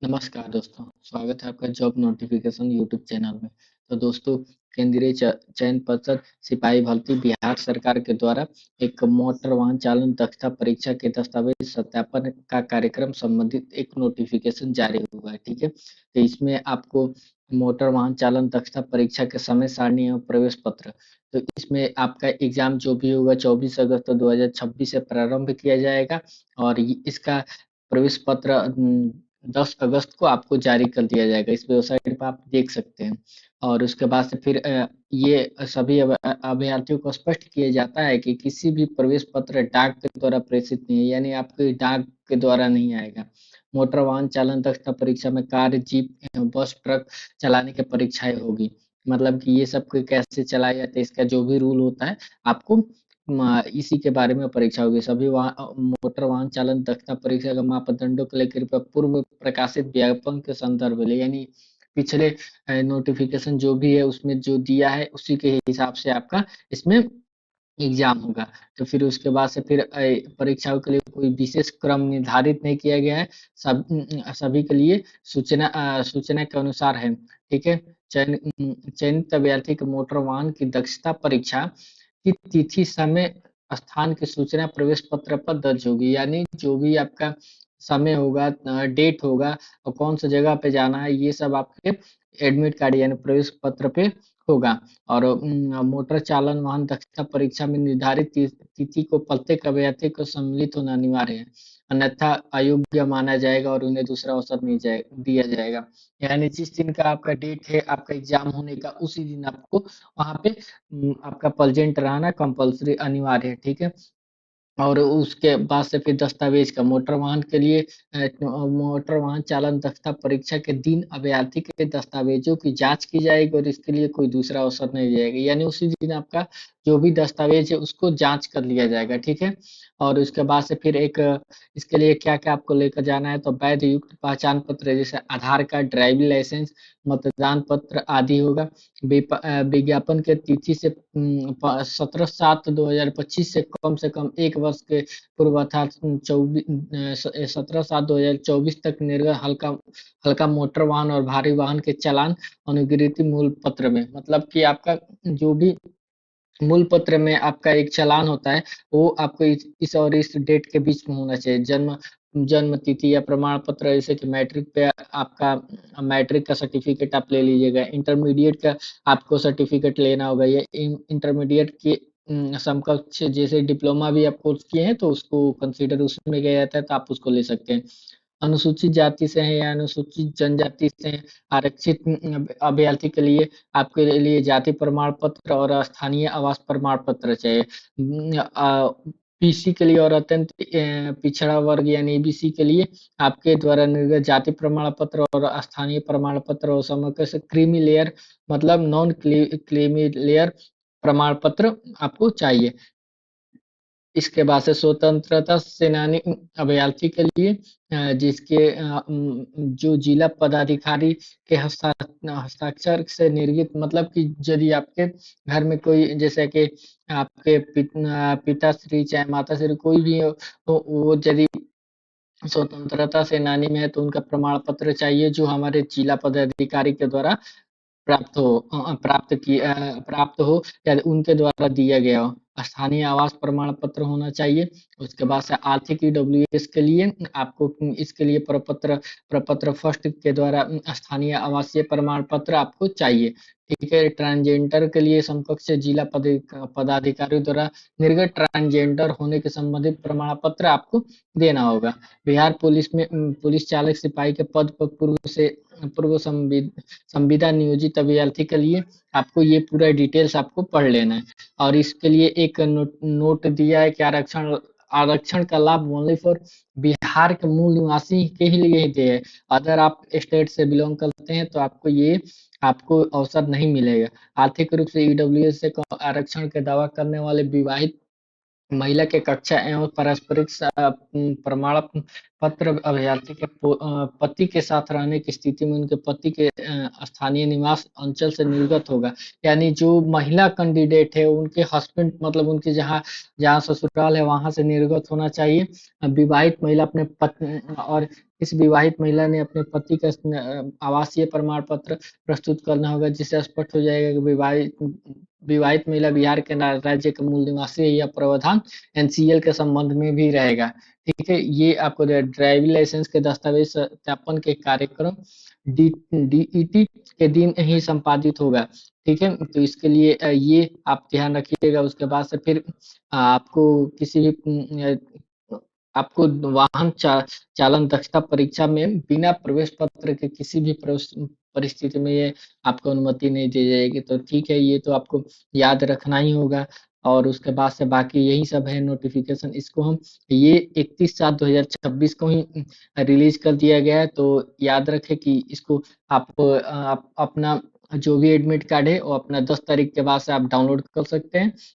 नमस्कार दोस्तों, स्वागत है आपका जॉब नोटिफिकेशन यूट्यूब चैनल में। तो दोस्तों, केंद्रीय चयन पर्षद सिपाही भर्ती बिहार सरकार के द्वारा एक मोटर वाहन चालन दक्षता परीक्षा के दस्तावेज सत्यापन का कार्यक्रम संबंधित एक नोटिफिकेशन जारी हुआ है। ठीक है, तो इसमें आपको मोटर वाहन चालन दक्षता परीक्षा के समय सारणी एवं प्रवेश पत्र, तो इसमें आपका एग्जाम जो भी होगा 24 अगस्त 2026 से प्रारंभ किया जाएगा और इसका प्रवेश पत्र 10 अगस्त को आपको जारी कर दिया जाएगा। इस वेबसाइट पर आप देख सकते हैं। और उसके बाद से फिर ये सभी अभ्यर्थियों को स्पष्ट किया जाता है कि किसी भी प्रवेश पत्र डाक के द्वारा प्रेषित नहीं है, यानी आपके डाक के द्वारा नहीं आएगा। मोटर वाहन चालन दक्षता परीक्षा में कार, जीप एवं बस, ट्रक चलाने की परीक्षाएं होगी। मतलब कि ये सब कैसे चलाया जाता है, इसका जो भी रूल होता है आपको इसी के बारे में परीक्षा होगी। सभी मोटर वाहन चालन दक्षता परीक्षा का मापदंडों को लेकर पूर्व प्रकाशित विज्ञापन के संदर्भ में, यानी पिछले नोटिफिकेशन जो भी है उसमें जो दिया है उसी के हिसाब से आपका इसमें एग्जाम होगा। तो फिर उसके बाद से फिर परीक्षाओं के लिए कोई विशेष क्रम निर्धारित नहीं किया गया है। सभी के लिए सूचना के अनुसार है। ठीक है, चयनित अभ्यर्थी के मोटर वाहन की दक्षता परीक्षा की तिथि, समय, स्थान की सूचना प्रवेश पत्र पर दर्ज होगी। यानी जो भी आपका समय होगा, डेट होगा और कौन सा जगह पे जाना है, ये सब आपके एडमिट कार्ड यानी प्रवेश पत्र पे होगा। और मोटर चालन वाहन दक्षता परीक्षा में निर्धारित तिथि को प्रत्येक अभ्यर्थी को सम्मिलित होना अनिवार्य है, अन्यथा अयोग्य माना जाएगा और उन्हें दूसरा अवसर नहीं दिया जाएगा। यानी जिस दिन का आपका डेट है आपका एग्जाम होने का, उसी दिन आपको वहां पे आपका प्रेजेंट रहना कंपलसरी अनिवार्य है। ठीक है, और उसके बाद से फिर दस्तावेज का मोटर वाहन के लिए मोटर वाहन चालन दक्षता परीक्षा के दिन अभ्यर्थी के दस्तावेजों की जांच की जाएगी और इसके लिए कोई दूसरा अवसर नहीं जाएगा। यानी उसी दिन आपका जो भी दस्तावेज है उसको जांच कर लिया जाएगा। ठीक है, और उसके बाद से फिर एक इसके लिए क्या क्या आपको लेकर जाना है, तो वैध युक्त पहचान पत्र जैसे आधार कार्ड, ड्राइविंग लाइसेंस, मतदान पत्र आदि होगा। विज्ञापन के तिथि से 17/7/2025 से कम एक वर्ष के पूर्व अर्थात 17/7/2024 तक निर्गत हल्का हल्का मोटर वाहन और भारी वाहन के चालान अनुगिरती मूल पत्र में, मतलब कि आपका जो भी मूल पत्र में आपका एक चालान होता है वो आपको इस और इस डेट के बीच में होना चाहिए। जन्म तिथि या प्रमाण पत्र, जैसे कि मैट्रिक पे आपका मैट्रिक का सर्टिफिकेट आप ले लीजिएगा। इंटरमीडिएट का आपको सर्टिफिकेट लेना होगा। ये इंटरमीडिएट के समकक्ष, जैसे डिप्लोमा भी आप कोर्स किए हैं तो उसको कंसीडर उसमें किया जाता है, तो आप उसको ले सकते हैं। अनुसूचित जाति से हैं या अनुसूचित जनजाति से हैं, आरक्षित अभ्यर्थी के लिए आपके लिए जाति प्रमाण पत्र और स्थानीय आवास प्रमाण पत्र चाहिए। पीसी के लिए और अत्यंत पिछड़ा वर्ग यानी एबीसी के लिए आपके द्वारा निर्गत जाति प्रमाण पत्र और स्थानीय प्रमाण पत्र और समग्र से क्रीमी लेयर, मतलब नॉन क्रीमी लेयर प्रमाण पत्र आपको चाहिए। इसके बाद से स्वतंत्रता सेनानी अभ्यर्थी के लिए जिसके जो जिला पदाधिकारी के हस्ताक्षर से निर्गत, मतलब कि यदि आपके घर में कोई, जैसे कि आपके पिताश्री चाहे माताश्री कोई भी हो, तो वो यदि स्वतंत्रता सेनानी में है तो उनका प्रमाण पत्र चाहिए, जो हमारे जिला पदाधिकारी के द्वारा प्राप्त हो या उनके द्वारा दिया गया हो। स्थानीय आवास प्रमाण पत्र होना चाहिए। उसके बाद से आर्थिक ईडब्ल्यूएस के लिए आपको इसके लिए प्रपत्र फर्स्ट के द्वारा स्थानीय आवासीय प्रमाण पत्र आपको चाहिए। ठीक है, ट्रांसजेंडर के लिए समकक्ष जिला पदाधिकारी द्वारा निर्गत ट्रांसजेंडर होने के संबंधित प्रमाण पत्र आपको देना होगा। बिहार पुलिस में पुलिस चालक सिपाही के पद पर पूर्व संविदा नियोजित अभ्यर्थी के लिए आपको ये पूरा डिटेल्स आपको पढ़ लेना है। और इसके लिए एक नोट दिया है कि आरक्षण आरक्षण का लाभ ओनली फॉर बिहार के मूल निवासी के ही लिए ही दिया है। अगर आप स्टेट से बिलोंग करते हैं तो आपको अवसर नहीं मिलेगा। आर्थिक रूप से ईडब्ल्यूएस से आरक्षण के दावा करने वाले विवाहित महिला के कक्षा एवं पारस्परिक प्रमाण पत्र अभ्यर्थी के पति के साथ रहने की स्थिति में उनके पति के स्थानीय निवास अंचल से निर्गत होगा। यानी जो महिला कैंडिडेट है उनके हस्बैंड मतलब उनके जहाँ जहाँ ससुराल है वहां से निर्गत होना चाहिए। विवाहित महिला अपने पति और इस विवाहित महिला ने अपने पति का आवासीय प्रमाण पत्र प्रस्तुत करना होगा, जिससे स्पष्ट हो जाएगा कि विवाहित विवाहित महिला बिहार के राज्य के मूल निवासी है। यह प्रावधान एनसीएल के संबंध में भी रहेगा। ठीक है, ये आपको ड्राइविंग लाइसेंस के दस्तावेज सत्यापन के कार्यक्रम डीईटी के दिन ही संपादित होगा। ठीक है, तो इसके लिए ये आप ध्यान रखिएगा। उसके बाद से फिर आपको किसी भी आपको वाहन चालन दक्षता परीक्षा में बिना प्रवेश पत्र के किसी भी परिस्थिति में ये आपको अनुमति नहीं दी जाएगी। तो ठीक है, ये तो आपको याद रखना ही होगा। और उसके बाद से बाकी यही सब है नोटिफिकेशन। इसको हम ये 31/7/2026 को ही रिलीज कर दिया गया है। तो याद रखें कि इसको आप अपना जो भी एडमिट कार्ड है वो अपना 10 तारीख के बाद से आप डाउनलोड कर सकते हैं।